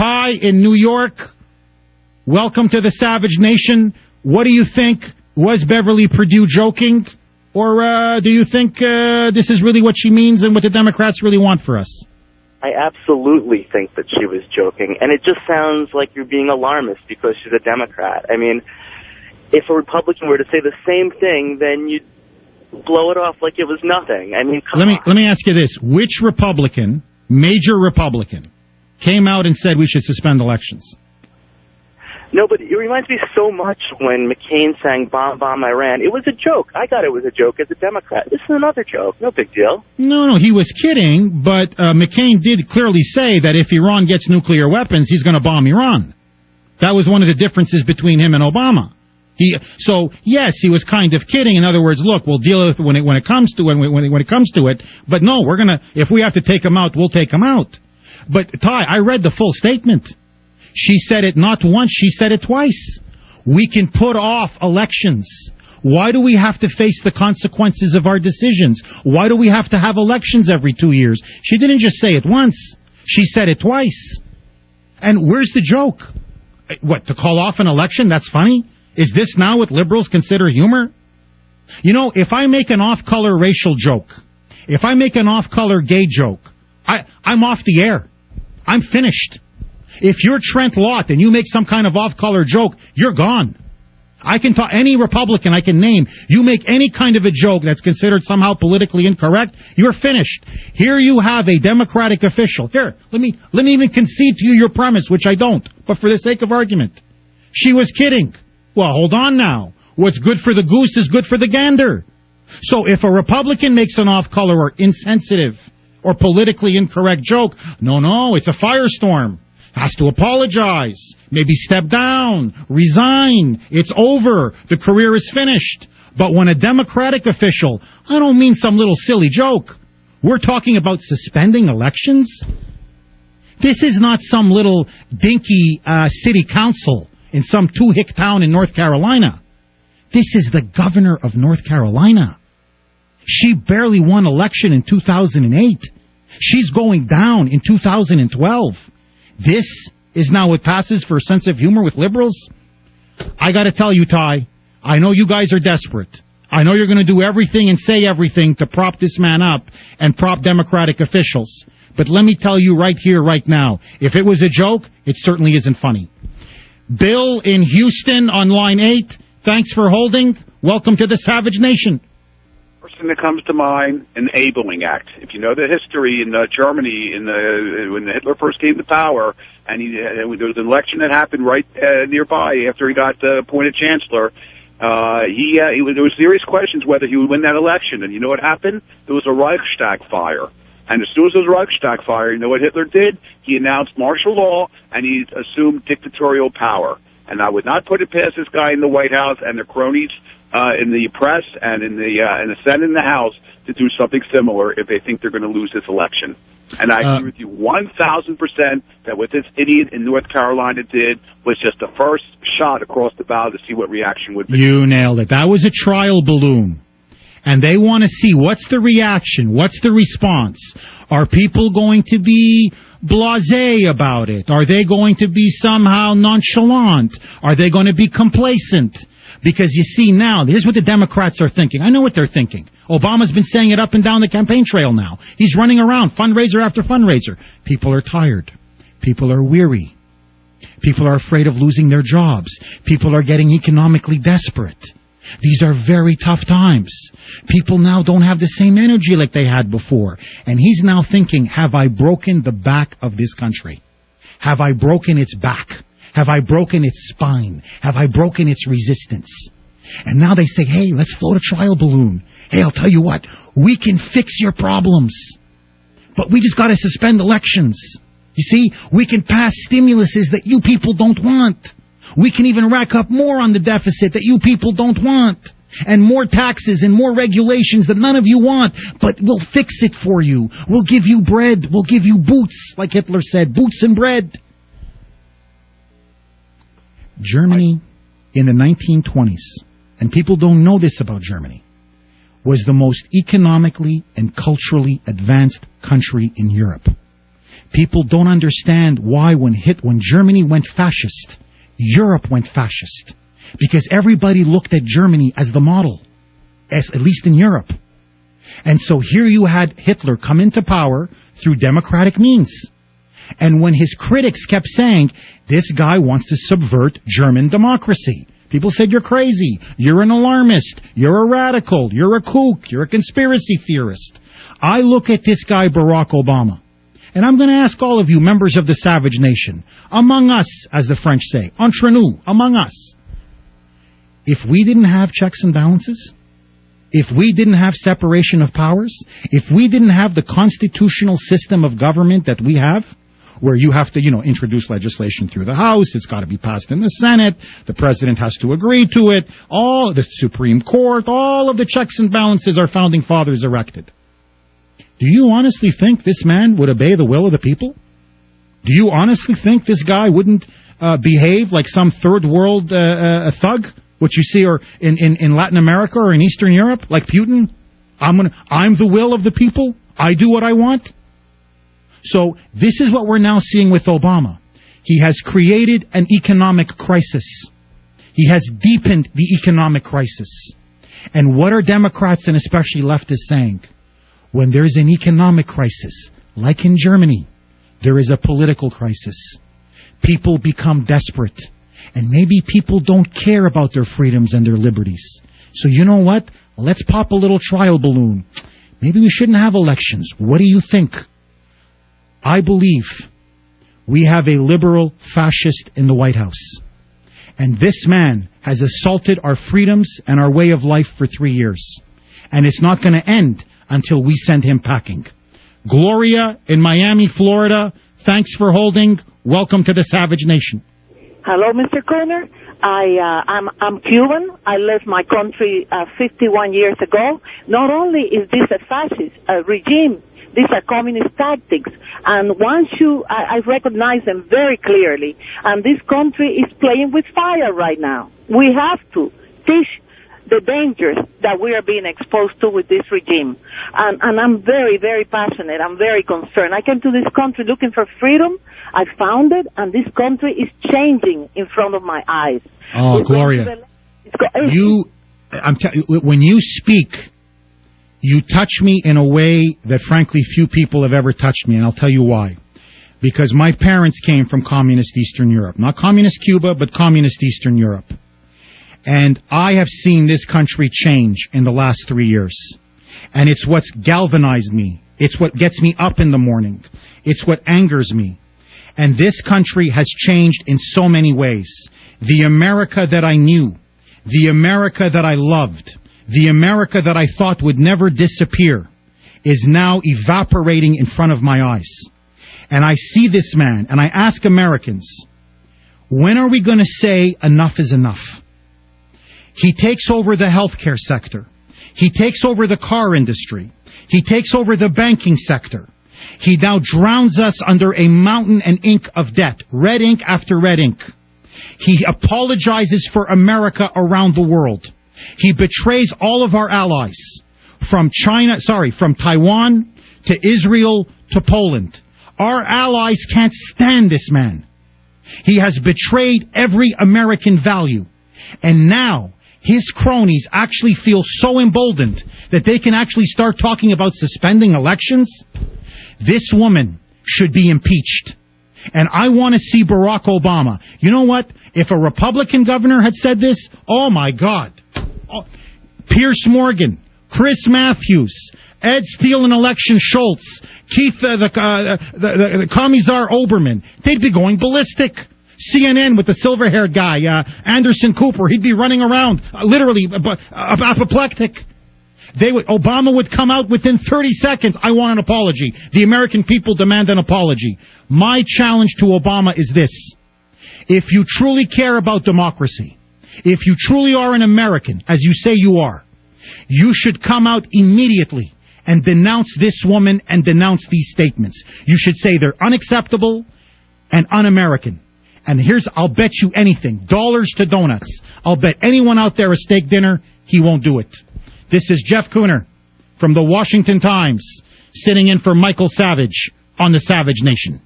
Ty in New York, welcome to the Savage Nation. What do you think? Was Beverly Purdue joking? Or do you think this is really what she means and what the Democrats really want for us? I absolutely think that she was joking. And it just sounds like you're being alarmist because she's a Democrat. I mean, if a Republican were to say the same thing, then you'd blow it off like it was nothing. I mean, let me ask you this. Which Republican, major Republican, came out and said we should suspend elections? No, but it reminds me so much when McCain sang Bomb Bomb Iran. It was a joke. I thought it was a joke as a Democrat. This is another joke. No big deal. No, he was kidding, but McCain did clearly say that if Iran gets nuclear weapons, he's going to bomb Iran. That was one of the differences between him and Obama. So yes, he was kind of kidding. In other words, look, we'll deal with it when it comes to it. But no, if we have to take him out, we'll take him out. But Ty, I read the full statement. She said it not once, she said it twice. We can put off elections. Why do we have to face the consequences of our decisions? Why do we have to have elections every 2 years? She didn't just say it once. She said it twice. And where's the joke? What, to call off an election? That's funny? Is this now what liberals consider humor? You know, if I make an off-color racial joke, if I make an off-color gay joke, I'm off the air. I'm finished. If you're Trent Lott and you make some kind of off-color joke, you're gone. I can talk any Republican I can name. You make any kind of a joke that's considered somehow politically incorrect, you're finished. Here you have a Democratic official. Here, let me even concede to you your premise, which I don't, but for the sake of argument. She was kidding. Well, hold on now. What's good for the goose is good for the gander. So if a Republican makes an off-color or insensitive or politically incorrect joke, no, it's a firestorm. Has to apologize, maybe step down, resign. It's over. The career is finished. But when a Democratic official, I don't mean some little silly joke. We're talking about suspending elections. This is not some little dinky city council in some two-hick town in North Carolina. This is the governor of North Carolina. She barely won election in 2008. She's going down in 2012. This is now what passes for a sense of humor with liberals? I got to tell you, Ty, I know you guys are desperate. I know you're going to do everything and say everything to prop this man up and prop Democratic officials. But let me tell you right here, right now, if it was a joke, it certainly isn't funny. Bill in Houston on line 8, thanks for holding. Welcome to the Savage Nation. Person that comes to mind, Enabling Act. If you know the history in Germany, when Hitler first came to power, and there was an election that happened right nearby after he got appointed chancellor. There were serious questions whether he would win that election, and you know what happened? There was a Reichstag fire. And as soon as there was a Reichstag fire, you know what Hitler did? He announced martial law, and he assumed dictatorial power. And I would not put it past this guy in the White House and the cronies in the press and in the Senate and the House to do something similar if they think they're going to lose this election. And I agree with you 1,000% that what this idiot in North Carolina did was just the first shot across the bow to see what reaction would be. You nailed it. That was a trial balloon. And they want to see what's the reaction, what's the response. Are people going to be blasé about it? Are they going to be somehow nonchalant? Are they going to be complacent? Because you see now, here's what the Democrats are thinking. I know what they're thinking. Obama's been saying it up and down the campaign trail now. He's running around, fundraiser after fundraiser. People are tired. People are weary. People are afraid of losing their jobs. People are getting economically desperate. These are very tough times. People now don't have the same energy like they had before. And he's now thinking, have I broken the back of this country? Have I broken its back? Have I broken its spine? Have I broken its resistance? And now they say, hey, let's float a trial balloon. Hey, I'll tell you what, we can fix your problems. But we just got to suspend elections. You see, we can pass stimuluses that you people don't want. We can even rack up more on the deficit that you people don't want. And more taxes and more regulations that none of you want. But we'll fix it for you. We'll give you bread. We'll give you boots, like Hitler said, boots and bread. Germany in the 1920s, and people don't know this about Germany, was the most economically and culturally advanced country in Europe. People don't understand why when Germany went fascist, Europe went fascist. Because everybody looked at Germany as the model, at least in Europe. And so here you had Hitler come into power through democratic means. And when his critics kept saying, this guy wants to subvert German democracy, people said, you're crazy, you're an alarmist, you're a radical, you're a kook, you're a conspiracy theorist. I look at this guy, Barack Obama, and I'm going to ask all of you, members of the savage nation, among us, as the French say, entre nous, among us, if we didn't have checks and balances, if we didn't have separation of powers, if we didn't have the constitutional system of government that we have, where you have to, introduce legislation through the House, it's got to be passed in the Senate, the President has to agree to it, all the Supreme Court, all of the checks and balances our founding fathers erected. Do you honestly think this man would obey the will of the people? Do you honestly think this guy wouldn't behave like some third world thug, which you see or in Latin America or in Eastern Europe, like Putin? I'm the will of the people. I do what I want. So this is what we're now seeing with Obama. He has created an economic crisis. He has deepened the economic crisis. And what are Democrats and especially leftists saying? When there's an economic crisis, like in Germany, there is a political crisis. People become desperate. And maybe people don't care about their freedoms and their liberties. So you know what? Let's pop a little trial balloon. Maybe we shouldn't have elections. What do you think? I believe we have a liberal fascist in the White House. And this man has assaulted our freedoms and our way of life for 3 years. And it's not going to end until we send him packing. Gloria in Miami, Florida, thanks for holding. Welcome to the Savage Nation. Hello, Mr. Kuhner. I'm Cuban. I left my country 51 years ago. Not only is this a fascist regime, these are communist tactics. And once I recognize them very clearly. And this country is playing with fire right now. We have to teach the dangers that we are being exposed to with this regime. And I'm very, very passionate. I'm very concerned. I came to this country looking for freedom. I found it, and this country is changing in front of my eyes. Oh, Gloria, when you speak, you touch me in a way that, frankly, few people have ever touched me, and I'll tell you why. Because my parents came from communist Eastern Europe. Not communist Cuba, but communist Eastern Europe. And I have seen this country change in the last 3 years. And it's what's galvanized me. It's what gets me up in the morning. It's what angers me. And this country has changed in so many ways. The America that I knew, the America that I loved, the America that I thought would never disappear is now evaporating in front of my eyes. And I see this man, and I ask Americans, when are we going to say enough is enough? He takes over the healthcare sector. He takes over the car industry. He takes over the banking sector. He now drowns us under a mountain and ink of debt, red ink after red ink. He apologizes for America around the world. He betrays all of our allies, from Taiwan to Israel to Poland. Our allies can't stand this man. He has betrayed every American value. And now his cronies actually feel so emboldened that they can actually start talking about suspending elections. This woman should be impeached. And I want to see Barack Obama. You know what? If a Republican governor had said this, oh my God. Oh, Pierce Morgan, Chris Matthews, Ed Steele and Election Schultz, Keith, the Commissar Oberman, they'd be going ballistic. CNN with the silver-haired guy, Anderson Cooper, he'd be running around, literally apoplectic. Obama would come out within 30 seconds. I want an apology. The American people demand an apology. My challenge to Obama is this. If you truly care about democracy, if you truly are an American, as you say you are, you should come out immediately and denounce this woman and denounce these statements. You should say they're unacceptable and un-American. And I'll bet you anything, dollars to donuts. I'll bet anyone out there a steak dinner, he won't do it. This is Jeff Kuhner from the Washington Times, sitting in for Michael Savage on the Savage Nation.